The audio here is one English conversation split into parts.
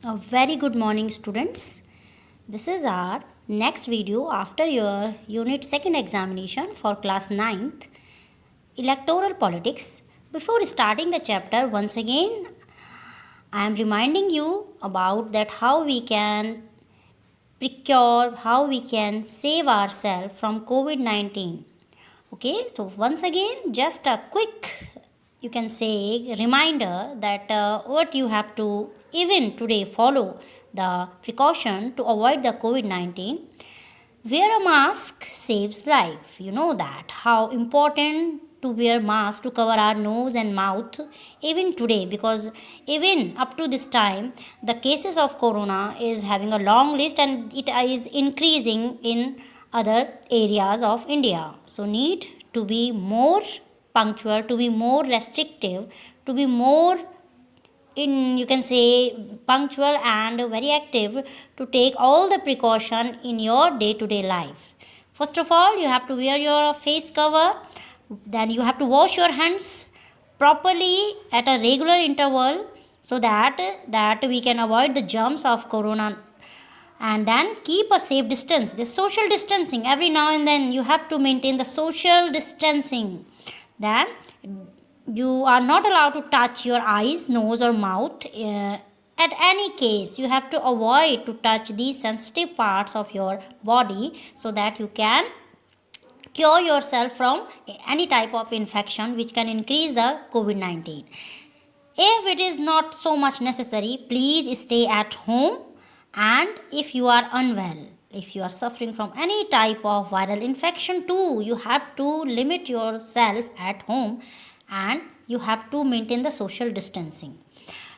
A very good morning, students. This is our next video after your Unit 2nd examination for class 9th, Electoral Politics. Before starting the chapter, once again, I am reminding you about that how we can procure, how we can save ourselves from COVID-19. Okay, so once again, just a quick, you can say, reminder that what you have to even today follow the precaution to avoid the COVID 19. Wear a mask saves life. You know that how important to wear mask to cover our nose and mouth even today, because even up to this time the cases of corona is having a long list and it is increasing in other areas of India. So need to be more punctual, to be more restrictive, to be more in, you can say, punctual and very active to take all the precaution in your day to day life. First of all, you have to wear your face cover, then you have to wash your hands properly at a regular interval so that we can avoid the germs of corona, and then keep a safe distance. This social distancing, every now and then you have to maintain the social distancing. Then you are not allowed to touch your eyes, nose or mouth. At any case, you have to avoid to touch these sensitive parts of your body so that you can cure yourself from any type of infection which can increase the COVID-19. If it is not so much necessary, please stay at home. And if you are unwell, if you are suffering from any type of viral infection too, you have to limit yourself at home and you have to maintain the social distancing.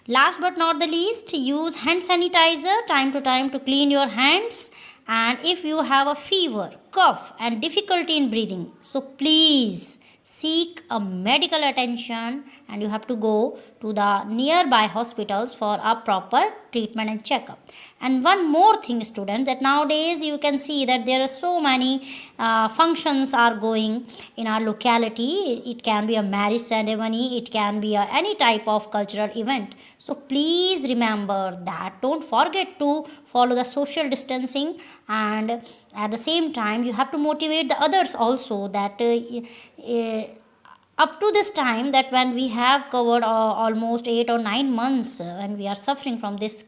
Last but not the least, use hand sanitizer time to time to clean your hands. And if you have a fever, cough, and difficulty in breathing, so please seek a medical attention and you have to go to the nearby hospitals for a proper treatment and checkup. And one more thing, students, that nowadays you can see that there are so many functions are going in our locality. It can be a marriage ceremony, it can be any type of cultural event. So please remember that, don't forget to follow the social distancing, and at the same time you have to motivate the others also that up to this time, that when we have covered almost 8 or 9 months and we are suffering from this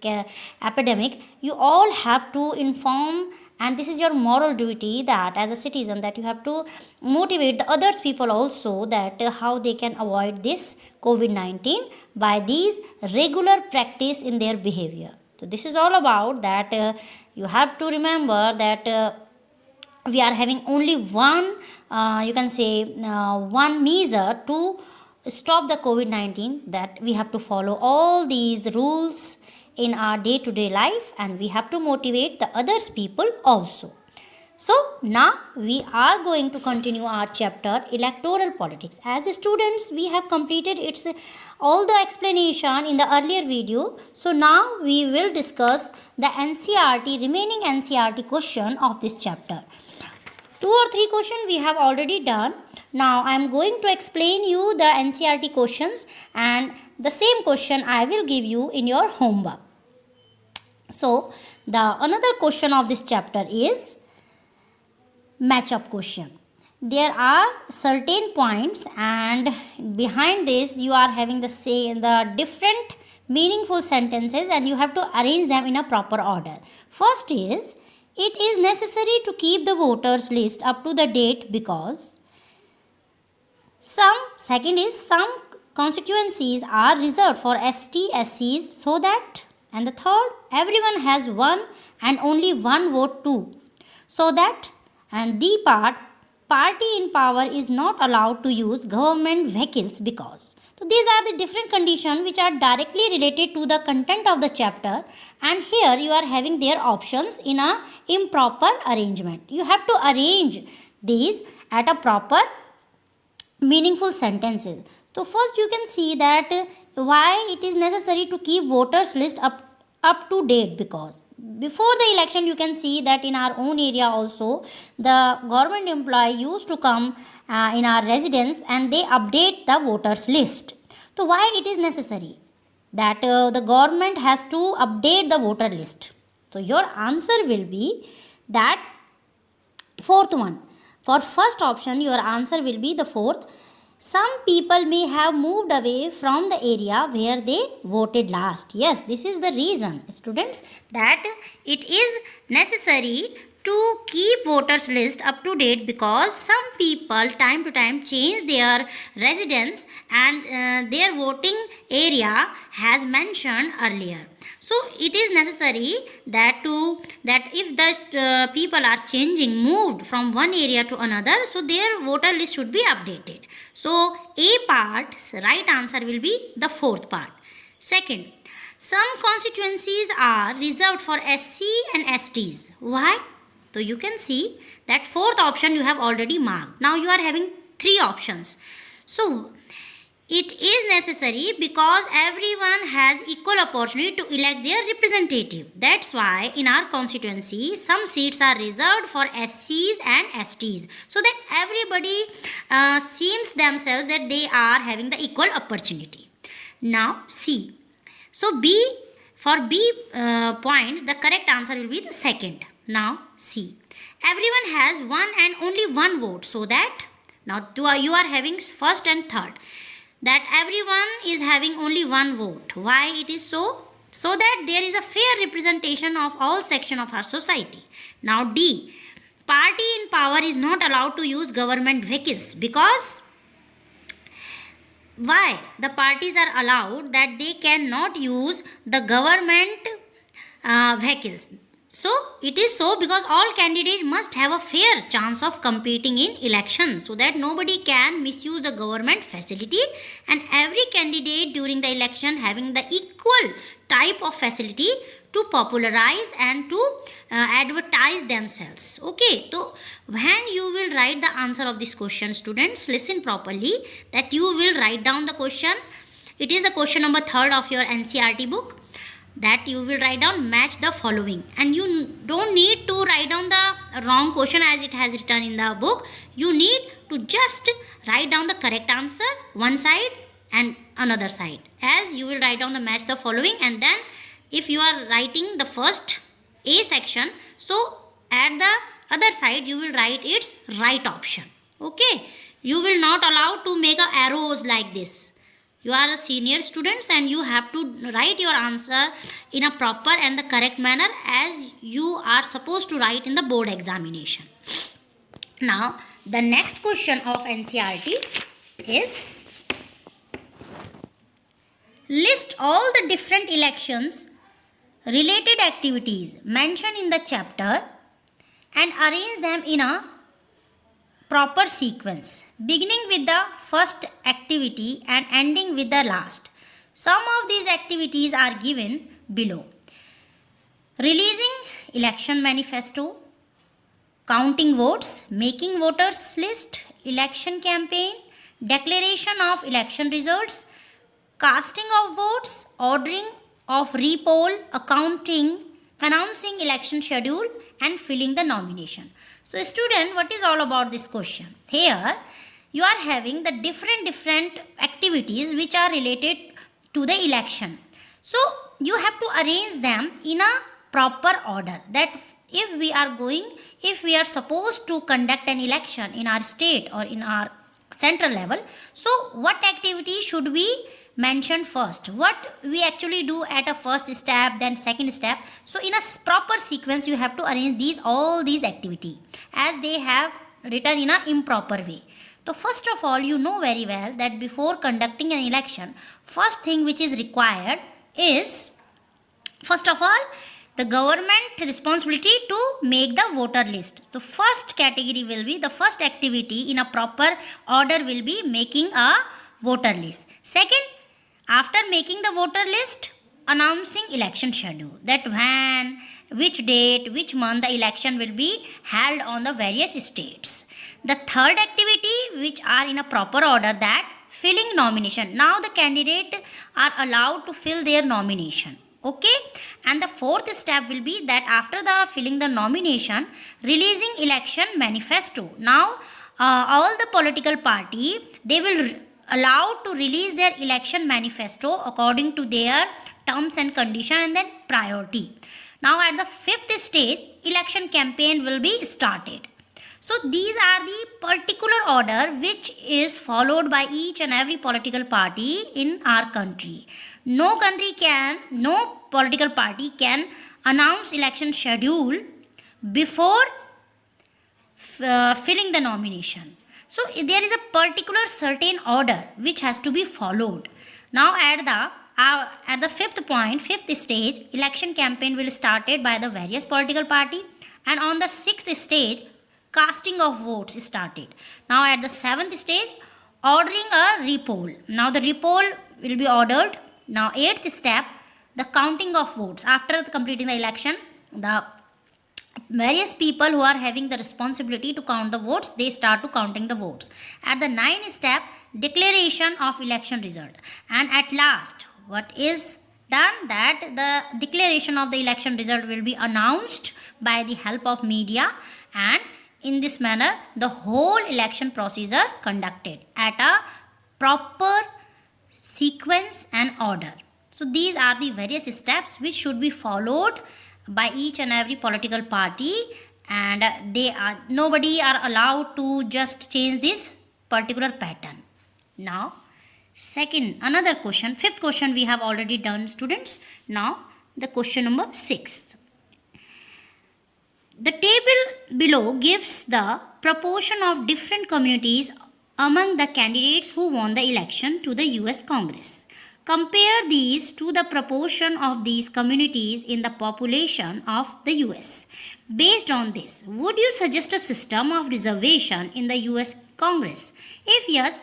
epidemic, you all have to inform, and this is your moral duty that as a citizen that you have to motivate the others people also that how they can avoid this COVID-19 by these regular practice in their behavior. So this is all about that you have to remember that we are having only one, you can say, one measure to stop the COVID-19, that we have to follow all these rules in our day to day life, and we have to motivate the others people also. So now we are going to continue our chapter electoral politics. As students, we have completed its all the explanation in the earlier video. So now we will discuss the NCERT remaining NCERT question of this chapter. 2 or 3 questions we have already done. Now I am going to explain you the NCERT questions, and the same question I will give you in your homework. So the another question of this chapter is matchup question. There are certain points, and behind this you are having the different meaningful sentences, and you have to arrange them in a proper order. First is, it is necessary to keep the voters list up to the date because second is, some constituencies are reserved for ST SCs so that, and the third, everyone has one and only one vote too, so that, and D part, party in power is not allowed to use government vehicles because. So these are the different conditions which are directly related to the content of the chapter, and here you are having their options in a improper arrangement. You have to arrange these at a proper meaningful sentences. So first you can see that why it is necessary to keep voters list up to date, because before the election you can see that in our own area also the government employee used to come in our residence and they update the voters list. So why it is necessary? that the government has to update the voter list. So your answer will be that fourth one. For first option, your answer will be the fourth. Some people may have moved away from the area where they voted last. Yes, this is the reason, students, that it is necessary to keep voters list up to date, because some people time to time change their residence and their voting area has mentioned earlier. So it is necessary that if the people are changing, moved from one area to another, so their voter list should be updated. So A part, right answer will be the fourth part. Second, some constituencies are reserved for SC and STs. Why? So you can see that fourth option you have already marked. Now you are having three options. So it is necessary because everyone has equal opportunity to elect their representative. That's why in our constituency some seats are reserved for SCs and STs, so that everybody seems themselves that they are having the equal opportunity. Now C. So B, for B points, the correct answer will be the second. Now C. Everyone has one and only one vote, so that now you are having first and third, that everyone is having only one vote. Why it is so? So that there is a fair representation of all sections of our society. Now D. Party in power is not allowed to use government vehicles. Because why the parties are allowed that they cannot use the government vehicles? So it is so because all candidates must have a fair chance of competing in elections, so that nobody can misuse the government facility, and every candidate during the election having the equal type of facility to popularize and to advertise themselves. Okay, so when you will write the answer of this question, students, listen properly, that you will write down the question. It is the question number 3 of your NCERT book, that you will write down match the following, and you don't need to write down the wrong question as it has written in the book. You need to just write down the correct answer one side and another side, as you will write down the match the following, and then if you are writing the first A section, so at the other side you will write its right option. Okay, you will not allow to make arrows like this. You are a senior students and you have to write your answer in a proper and the correct manner as you are supposed to write in the board examination. Now the next question of NCERT is, list all the different elections related activities mentioned in the chapter and arrange them in a proper sequence, beginning with the first activity and ending with the last. Some of these activities are given below: releasing election manifesto, counting votes, making voters list, election campaign, declaration of election results, casting of votes, ordering of repoll, accounting, announcing election schedule, and filling the nomination. So student, what is all about this question? Here you are having the different activities which are related to the election. So you have to arrange them in a proper order, that if we are supposed to conduct an election in our state or in our central level, so what activity should we mention first, what we actually do at a first step, then second step. So in a proper sequence you have to arrange all these activity as they have written in a improper way. So first of all, you know very well that before conducting an election, first thing which is required is, first of all, the government responsibility to make the voter list. So first category will be, the first activity in a proper order will be making a voter list. Second, after making the voter list, announcing election schedule, that when, which date, which month the election will be held on the various states. The third activity which are in a proper order, that filling nomination. Now the candidate are allowed to fill their nomination. Okay, and the fourth step will be that after the filling the nomination, releasing election manifesto. Now all the political party, they will allowed to release their election manifesto according to their terms and condition and then priority. Now at the fifth stage, election campaign will be started. So these are the particular order which is followed by each and every political party in our country. No political party can announce election schedule before filling the nomination. So there is a particular certain order which has to be followed. Now at the fifth stage, election campaign will started by the various political party, and on the sixth stage, casting of votes is started. Now at the seventh stage, ordering a repoll. Now the repoll will be ordered. Now eighth step, the counting of votes. After completing the election, the various people who are having the responsibility to count the votes, they start to counting the votes. At the ninth step, declaration of election result. And at last, what is done, that the declaration of the election result will be announced by the help of media, and in this manner the whole election procedure conducted at a proper sequence and order. So these are the various steps which should be followed by each and every political party, and nobody are allowed to just change this particular pattern. Now another question, fifth question we have already done, students. Now the question number 6. The table below gives the proportion of different communities among the candidates who won the election to the US Congress. Compare these to the proportion of these communities in the population of the US. Based on this, would you suggest a system of reservation in the US Congress? If yes,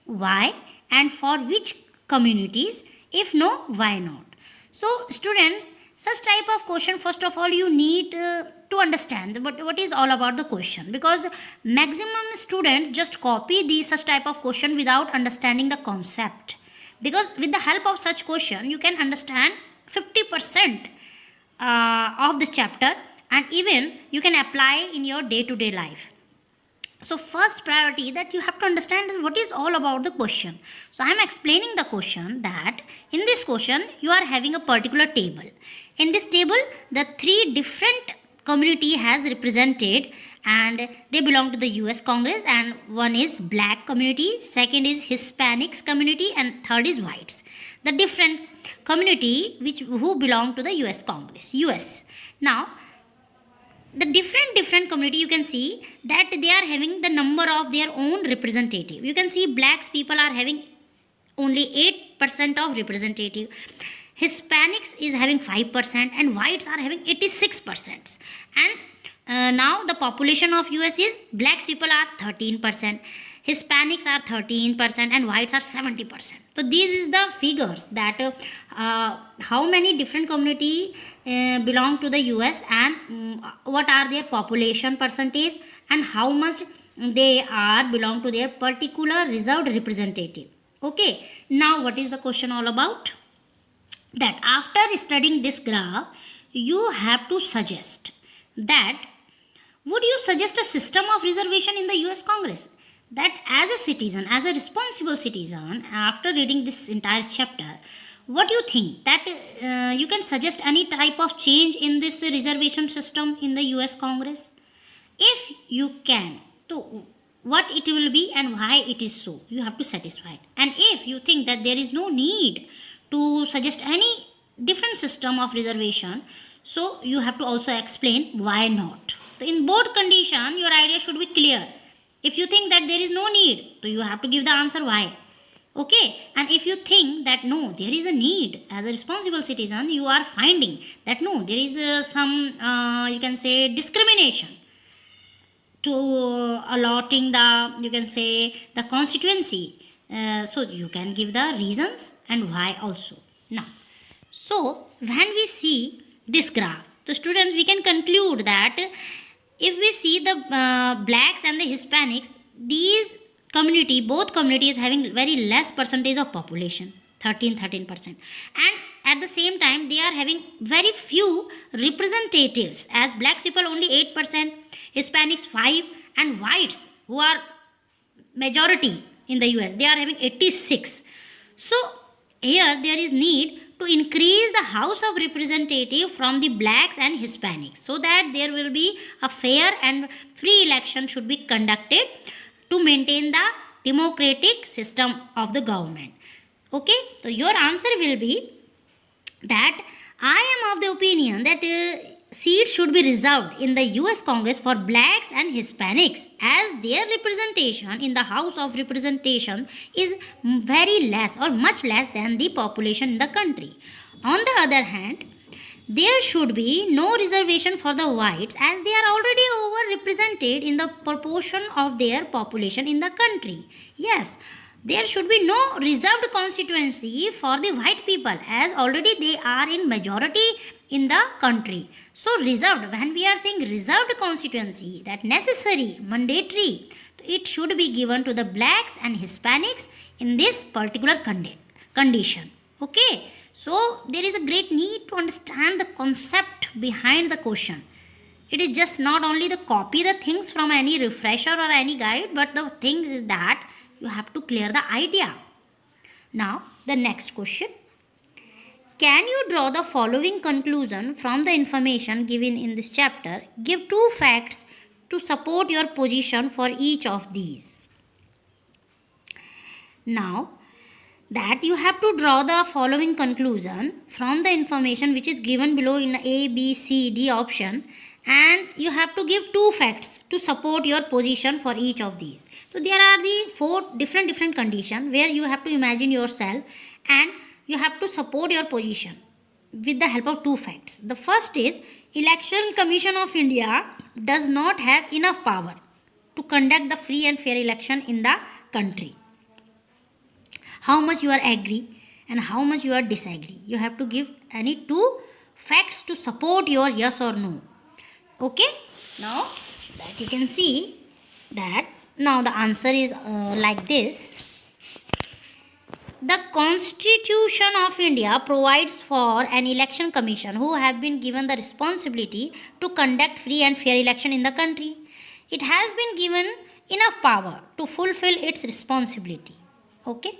why, and for which communities? If no, why not? So students, such type of question, first of all you need to understand what is all about the question, because maximum students just copy such type of question without understanding the concept. Because with the help of such question, you can understand 50% of the chapter, and even you can apply in your day-to-day life. So first priority, that you have to understand what is all about the question. So I am explaining the question, that in this question you are having a particular table. In this table, the 3 different community has represented, and they belong to the US Congress, and one is black community, second is Hispanics community, and third is whites. The different community who belong to the US Congress, US. Now the different community, you can see that they are having the number of their own representative. You can see blacks people are having only 8% of representative, Hispanics is having 5%, and whites are having 86%. And now the population of US is blacks people are 13%, Hispanics are 13%, and whites are 70%. So these is the figures that how many different community belong to the US, and what are their population percentage, and how much they are belong to their particular reserved representative. Okay, now what is the question all about? That after studying this graph, you have to suggest that, would you suggest a system of reservation in the US Congress? That as a citizen, as a responsible citizen, after reading this entire chapter, what do you think, that you can suggest any type of change in this reservation system in the US Congress? If you can, to what it will be and why it is so, you have to satisfy it. And if you think that there is no need to suggest any different system of reservation, so you have to also explain why not. So in both condition, your idea should be clear. If you think that there is no need, so you have to give the answer why. Okay, and if you think that no, there is a need, as a responsible citizen, you are finding that no, there is some you can say discrimination to allotting the, you can say, the constituency. So you can give the reasons and why also. Now, so when we see this graph, the students, we can conclude that if we see the blacks and the Hispanics, both communities having very less percentage of population, 13%, and at the same time they are having very few representatives, as blacks people only 8%, Hispanics 5%, and whites who are majority in the US. They are having 86. So here there is need to increase the House of Representative from the blacks and Hispanics, so that there will be a fair and free election should be conducted to maintain the democratic system of the government. Okay, so your answer will be that I am of the opinion that seats should be reserved in the US Congress for blacks and Hispanics, as their representation in the House of Representation is very less or much less than the population in the country. On the other hand, there should be no reservation for the whites, as they are already overrepresented in the proportion of their population in the country. Yes, there should be no reserved constituency for the white people, as already they are in majority in the country. So reserved, when we are saying reserved constituency, that necessary, mandatory, it should be given to the blacks and Hispanics in this particular condition. Okay, so there is a great need to understand the concept behind the question. It is just not only the copy the things from any refresher or any guide, but the thing is that you have to clear the idea. Now the next question. Can you draw the following conclusion from the information given in this chapter? Give 2 facts to support your position for each of these. Now that you have to draw the following conclusion from the information which is given below in A, B, C, D option, and you have to give 2 facts to support your position for each of these. So there are the 4 different conditions where you have to imagine yourself and you have to support your position with the help of 2 facts. The first is Election Commission of India does not have enough power to conduct the free and fair election in the country. How much you are agree and how much you are disagree. You have to give any 2 facts to support your yes or no. Okay, now that you can see that now the answer is like this. The Constitution of India provides for an election commission who have been given the responsibility to conduct free and fair election in the country. It has been given enough power to fulfill its responsibility. Okay,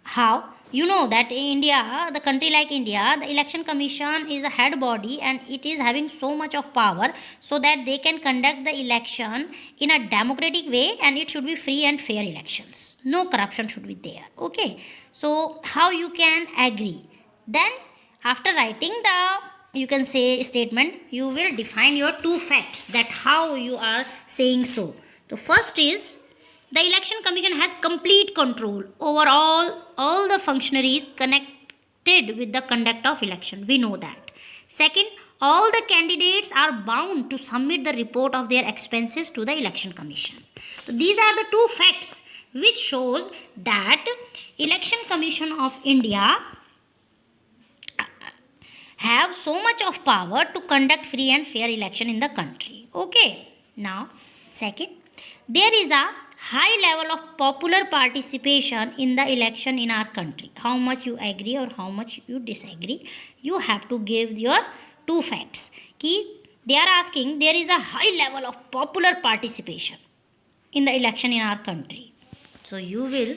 how? You know that in India, the country like India, the election commission is a head body and it is having so much of power so that they can conduct the election in a democratic way, and it should be free and fair elections. No corruption should be there. Okay, so how you can agree? Then after writing the, you can say, statement, you will define your 2 facts that how you are saying so. The first is the election commission has complete control over all the functionaries connected with the conduct of election. We know that. Second, all the candidates are bound to submit the report of their expenses to the election commission. So these are the 2 facts which shows that Election Commission of India have so much of power to conduct free and fair election in the country. Okay. Now, second, there is a high level of popular participation in the election in our country. How much you agree or how much you disagree, you have to give your 2 facts. They are asking there is a high level of popular participation in the election in our country. So you will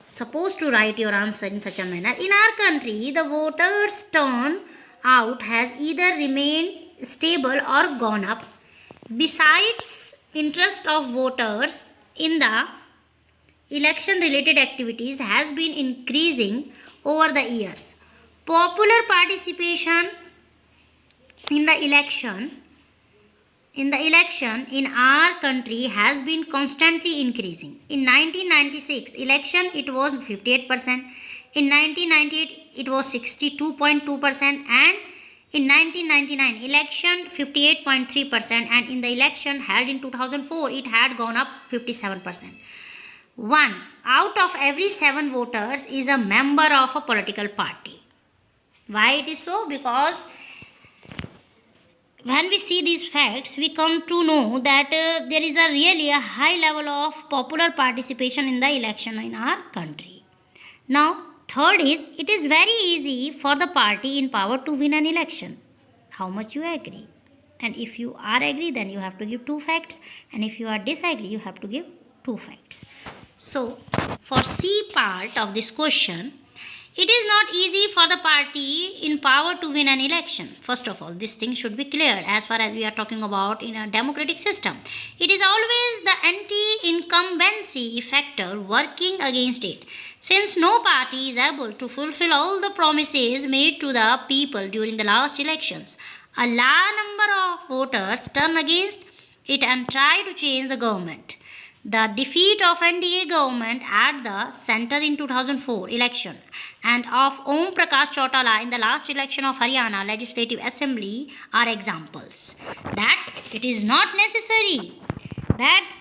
supposed to write your answer in such a manner. In our country, the voters' turnout has either remained stable or gone up. Besides, interest of voters in the election related activities has been increasing over the years. Popular participation in the election in our country has been constantly increasing. In 1996 election it was 58%, in 1998 it was 62.2%, and in 1999 election 58.3%, and in the election held in 2004 it had gone up 57%. 1 out of every 7 voters is a member of a political party. Why it is so? Because when we see these facts, we come to know that there is really a high level of popular participation in the election in our country. Now, third is, it is very easy for the party in power to win an election. How much you agree? And if you are agree, then you have to give 2 facts. And if you are disagree, you have to give 2 facts. So, for C part of this question, it is not easy for the party in power to win an election. First of all, this thing should be clear as far as we are talking about in a democratic system. It is always the anti-incumbency factor working against it. Since no party is able to fulfill all the promises made to the people during the last elections, a large number of voters turn against it and try to change the government. The defeat of NDA government at the center in 2004 election and of Om Prakash Chautala in the last election of Haryana Legislative Assembly are examples that it is not necessary that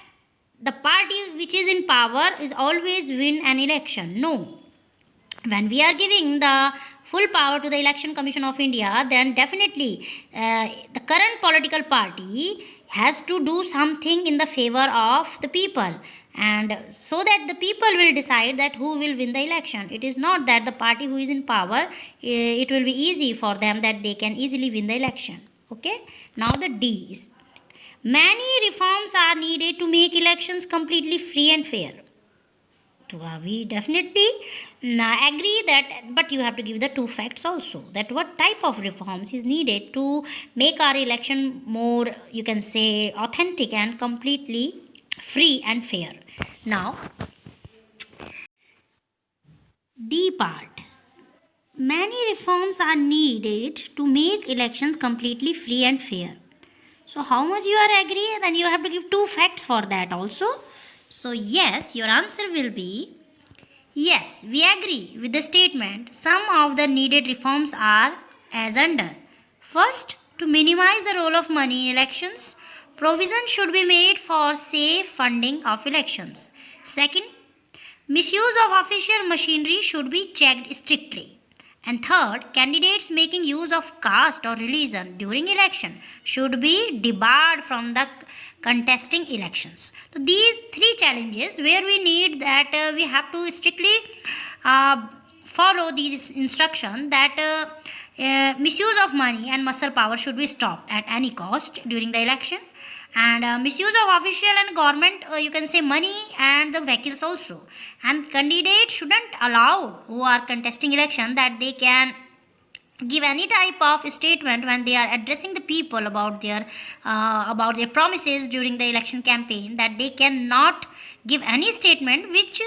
the party which is in power is always win an election. No, when we are giving the full power to the Election Commission of India, then definitely the current political party has to do something in the favor of the people, and so that the people will decide that who will win the election. It is not that the party who is in power, it will be easy for them that they can easily win the election. Okay, now the D is many reforms are needed to make elections completely free and fair. So we definitely agree that, but you have to give the two facts also, that what type of reforms is needed to make our election more, you can say, authentic and completely free and fair. Now, D part. Many reforms are needed to make elections completely free and fair. So how much you are agree? Then you have to give two facts for that also. So yes, your answer will be yes, we agree with the statement. Some of the needed reforms are as under. First, to minimize the role of money in elections, provision should be made for safe funding of elections. Second, misuse of official machinery should be checked strictly. And third, candidates making use of caste or religion during election should be debarred from the contesting elections. So these three challenges where we need that we have to strictly follow these instructions that misuse of money and muscle power should be stopped at any cost during the election, and misuse of official and government, you can say, money and the vehicles also, and candidates shouldn't allow who are contesting election that they can give any type of statement when they are addressing the people about their promises during the election campaign, that they cannot give any statement which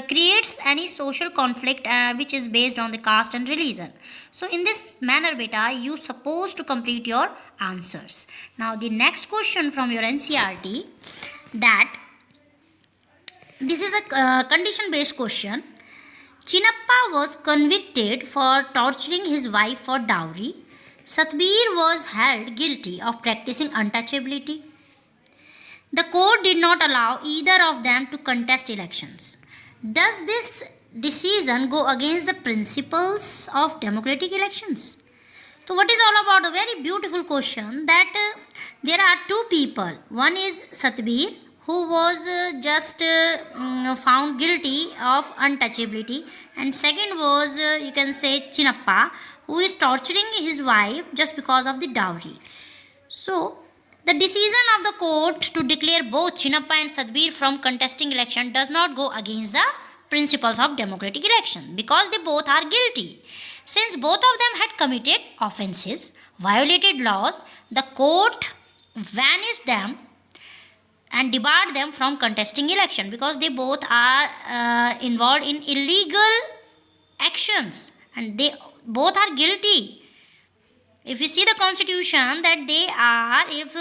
creates any social conflict which is based on the caste and religion. So in this manner, beta, you supposed to complete your answers. Now the next question from your NCERT, that this is a condition based question. Chinappa was convicted for torturing his wife for dowry. Satbir was held guilty of practicing untouchability. The court did not allow either of them to contest elections. Does this decision go against the principles of democratic elections? So what is all about? A very beautiful question, that there are two people. One is Satbir, who was just found guilty of untouchability, and second was you can say Chinappa, who is torturing his wife just because of the dowry. So the decision of the court to declare both Chinappa and Satbir from contesting election does not go against the principles of democratic election, because they both are guilty. Since both of them had committed offences, violated laws, the court vanished them and debarred them from contesting election, because they both are involved in illegal actions and they both are guilty. If you see the constitution, that they are, if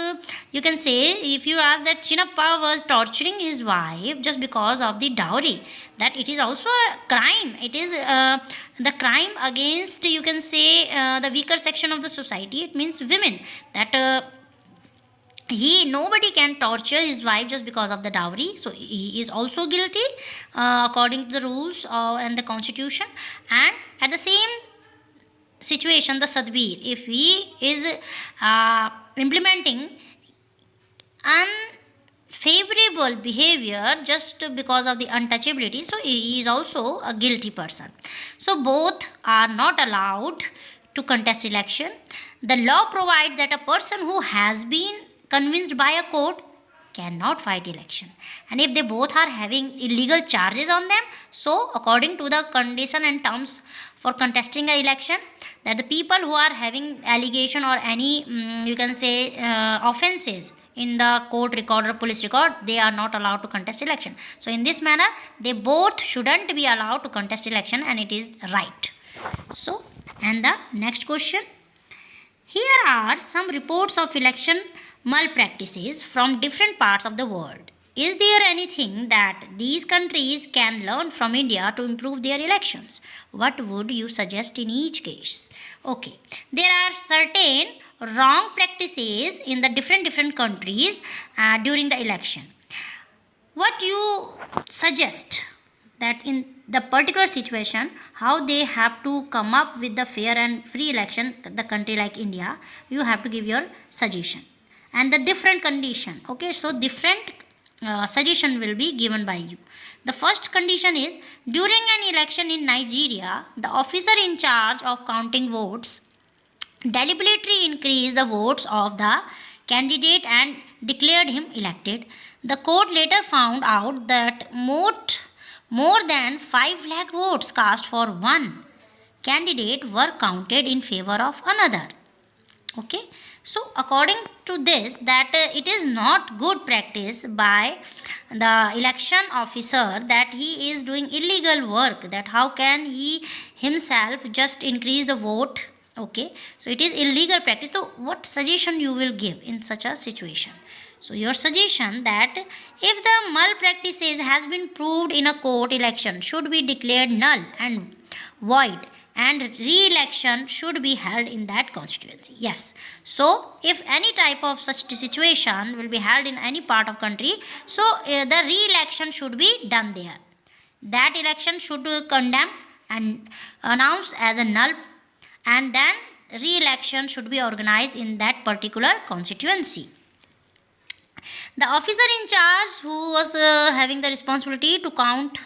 you can say, if you ask that Chinappa was torturing his wife just because of the dowry, that it is also a crime. It is the crime against, you can say, the weaker section of the society. It means women, that nobody can torture his wife just because of the dowry, so he is also guilty according to the rules and the constitution. And at the same situation, the Satbir, if he is implementing unfavorable behavior just because of the untouchability, so he is also a guilty person. So both are not allowed to contest election. The law provides that a person who has been convinced by a court cannot fight election. And if they both are having illegal charges on them, so according to the condition and terms for contesting an election, that the people who are having allegation or any you can say offenses in the court record or police record, they are not allowed to contest election. So in this manner, they both shouldn't be allowed to contest election, and it is right. So, and the next question, here are some reports of election malpractices from different parts of the world. Is there anything that these countries can learn from India to improve their elections? What would you suggest in each case? Okay, there are certain wrong practices in the different countries during the election. What you suggest that in the particular situation, how they have to come up with the fair and free election, the country like India, you have to give your suggestion and the different condition. Okay, so different suggestion will be given by you. The first condition is, during an election in Nigeria, the officer in charge of counting votes deliberately increased the votes of the candidate and declared him elected. The court later found out that more than 5 lakh votes cast for one candidate were counted in favor of another. Okay, so according to this, that it is not good practice by the election officer, that he is doing illegal work, that how can he himself just increase the vote. Okay, so it is illegal practice. So what suggestion you will give in such a situation? So your suggestion that if the malpractices has been proved in a court, election should be declared null and void, and re-election should be held in that constituency. Yes, so if any type of such situation will be held in any part of country, so the re-election should be done there. That election should condemn and announced as a null, and then re-election should be organized in that particular constituency. The officer in charge who was having the responsibility to count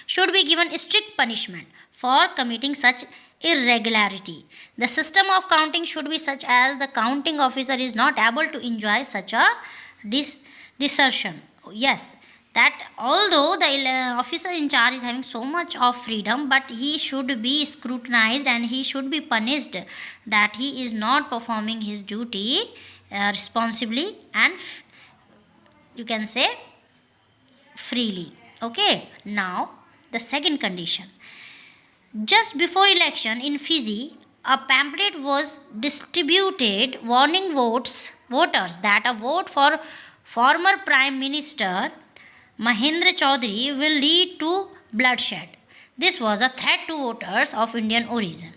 should be given strict punishment for committing such irregularity. The system of counting should be such as the counting officer is not able to enjoy such a desertion. Yes, that although the officer in charge is having so much of freedom, but he should be scrutinized and he should be punished that he is not performing his duty responsibly and you can say freely. Okay, now the second condition, just before election in Fiji, a pamphlet was distributed warning voters that a vote for former Prime Minister Mahendra Chaudhary will lead to bloodshed. This was a threat to voters of Indian origin.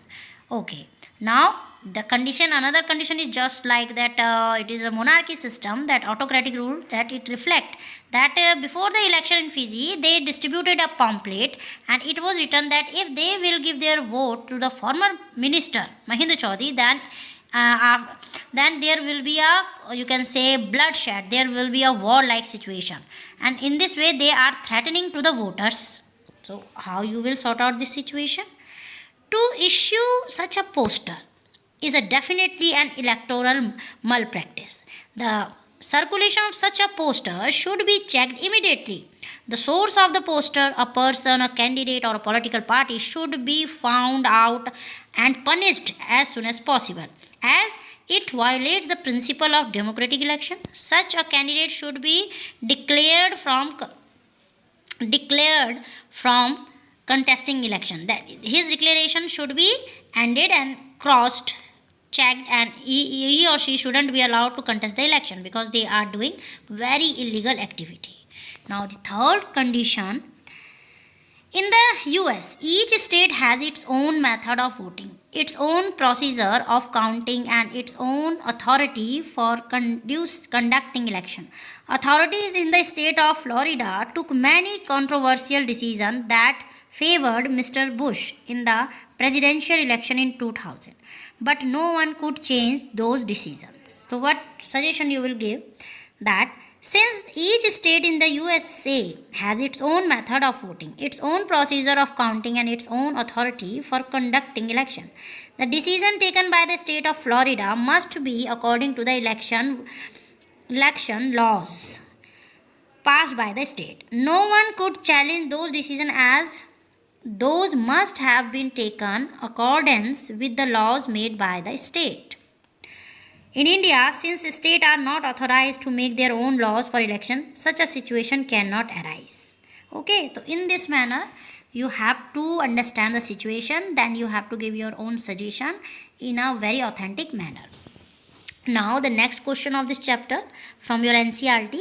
Okay, now the condition, another condition is just like that it is a monarchy system, that autocratic rule, that it reflect that before the election in Fiji they distributed a pamphlet and it was written that if they will give their vote to the former minister Mahendra Chaudhary, then there will be a, you can say, bloodshed, there will be a war-like situation, and in this way they are threatening to the voters. So how you will sort out this situation? To issue such a poster is a definitely an electoral malpractice. The circulation of such a poster should be checked immediately. The source of the poster, a person, a candidate, or a political party, should be found out and punished as soon as possible, as it violates the principle of democratic election. Such a candidate should be declared from contesting election. That his declaration should be ended and crossed, checked, and he or she shouldn't be allowed to contest the election because they are doing very illegal activity. Now the third condition, in the US, each state has its own method of voting, its own procedure of counting, and its own authority for conducting election. Authorities in the state of Florida took many controversial decisions that favored Mr. Bush in the presidential election in 2000, but no one could change those decisions. So what suggestion you will give? That since each state in the USA has its own method of voting, its own procedure of counting, and its own authority for conducting election, the decision taken by the state of Florida must be according to the election laws. passed by the state. No one could challenge those decisions as those must have been taken accordance with the laws made by the state. In India, since states are not authorized to make their own laws for election, such a situation cannot arise. Okay, so in this manner, you have to understand the situation, then you have to give your own suggestion in a very authentic manner. Now, the next question of this chapter from your NCERT.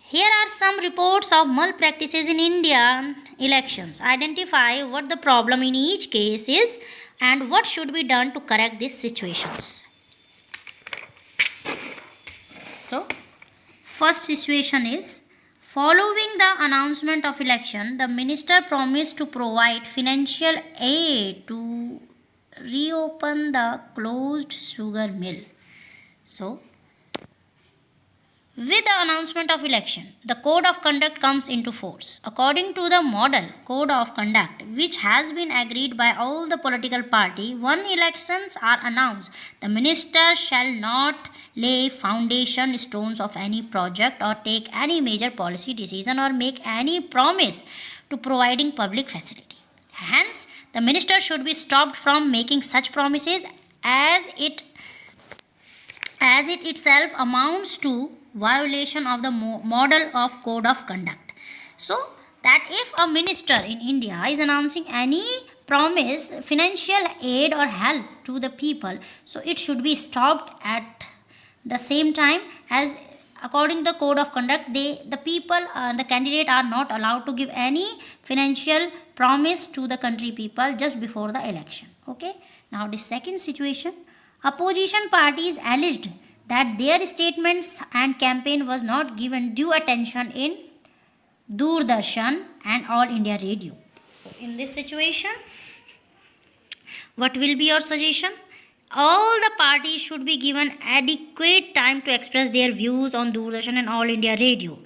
Here are some reports of malpractices in Indian elections. Identify what the problem in each case is and what should be done to correct these situations. So, first situation is, following the announcement of election, the minister promised to provide financial aid to reopen the closed sugar mill. So, with the announcement of election, the code of conduct comes into force. According to the model code of conduct, which has been agreed by all the political party, when elections are announced, the minister shall not lay foundation stones of any project or take any major policy decision or make any promise to providing public facility. Hence, the minister should be stopped from making such promises as it itself amounts to violation of the model of code of conduct. So that if a minister in India is announcing any promise financial aid or help to the people, so it should be stopped at the same time, as according to the code of conduct, the people the candidate are not allowed to give any financial promise to the country people just before the election. Okay, now the second situation, opposition parties alleged that their statements and campaign was not given due attention in Doordarshan and All India Radio. So in this situation, what will be your suggestion? All the parties should be given adequate time to express their views on Doordarshan and All India Radio.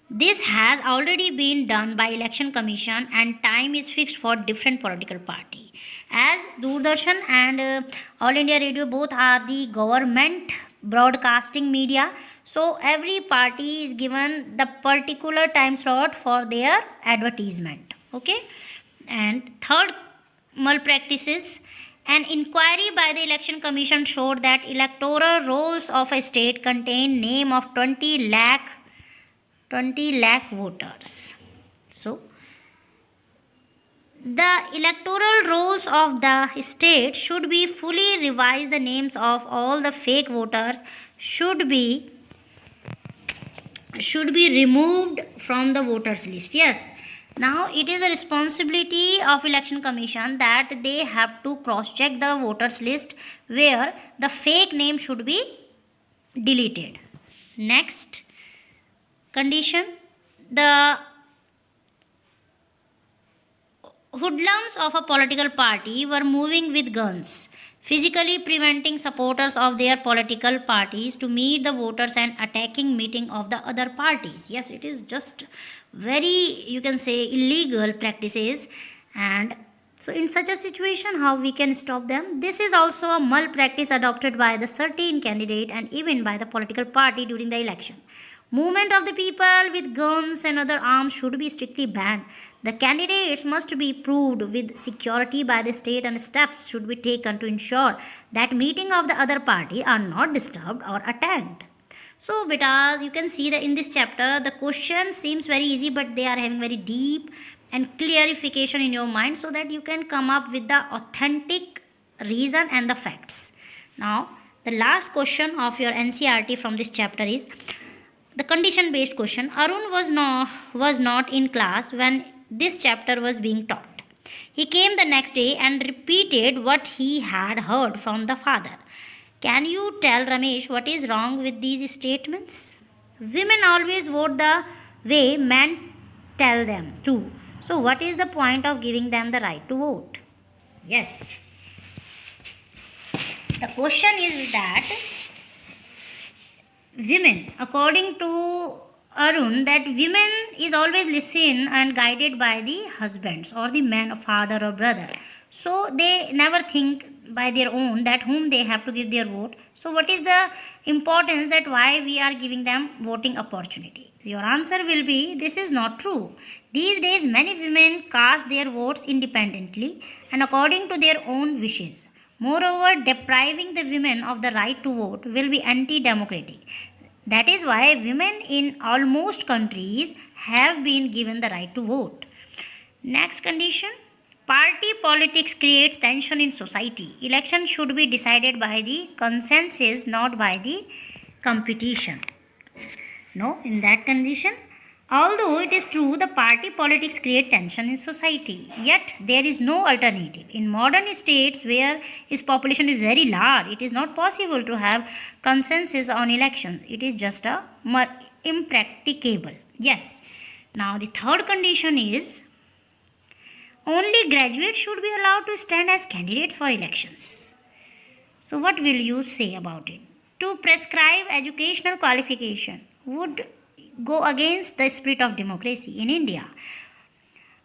This has already been done by Election Commission and time is fixed for different political party. As Doordarshan and All India Radio both are the government broadcasting media, so every party is given the particular time slot for their advertisement. Okay, and third malpractices, an inquiry by the Election Commission showed that electoral rolls of a state contain name of 20 lakh voters. So the electoral rolls of the state should be fully revised. The names of all the fake voters should be removed from the voters list. Yes, now it is a responsibility of Election Commission that they have to cross check the voters list where the fake name should be deleted. Next condition, the hoodlums of a political party were moving with guns, physically preventing supporters of their political parties to meet the voters and attacking meeting of the other parties. Yes, it is just very, you can say, illegal practices. And so in such a situation, how we can stop them? This is also a malpractice adopted by the certain candidate and even by the political party during the election. Movement of the people with guns and other arms should be strictly banned. The candidates must be proved with security by the state and steps should be taken to ensure that meeting of the other party are not disturbed or attacked. So beta, you can see that in this chapter the question seems very easy, but they are having very deep and clarification in your mind so that you can come up with the authentic reason and the facts. Now the last question of your NCERT from this chapter is the condition based question. Arun was not in class when this chapter was being taught. He came the next day and repeated what he had heard from the father. Can you tell Ramesh what is wrong with these statements? Women always vote the way men tell them to. So what is the point of giving them the right to vote? Yes. The question is that women, according to Arun, that women is always listened and guided by the husbands or the man, father or brother. So they never think by their own that whom they have to give their vote. So what is the importance that why we are giving them voting opportunity? Your answer will be this is not true. These days many women cast their votes independently and according to their own wishes. Moreover, depriving the women of the right to vote will be anti-democratic. That is why women in almost countries have been given the right to vote. Next condition, party politics creates tension in society. Election should be decided by the consensus, not by the competition. No, in that condition, although it is true the party politics create tension in society, yet there is no alternative. In modern states where its population is very large, it is not possible to have consensus on elections. It is just a impracticable. Yes. Now the third condition is only graduates should be allowed to stand as candidates for elections. So, what will you say about it? To prescribe educational qualification would go against the spirit of democracy in India,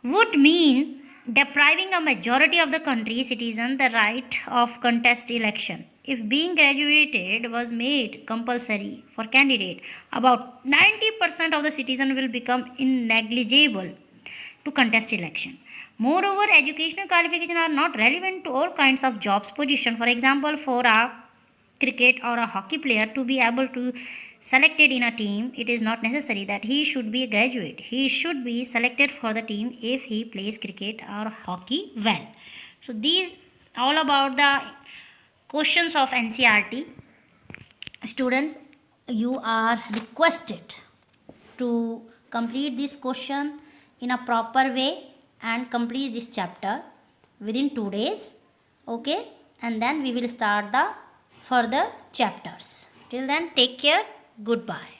would mean depriving a majority of the country's citizens the right of contest election. If being graduated was made compulsory for candidate, about 90% of the citizens will become ineligible to contest election. Moreover, educational qualifications are not relevant to all kinds of jobs position. For example, for a cricket or a hockey player to be able to selected in a team, it is not necessary that he should be a graduate. He should be selected for the team if he plays cricket or hockey well. So these all about the questions of NCERT. Students, you are requested to complete this question in a proper way and complete this chapter within 2 days. Okay, and then we will start the further chapters. Till then, take care. Goodbye.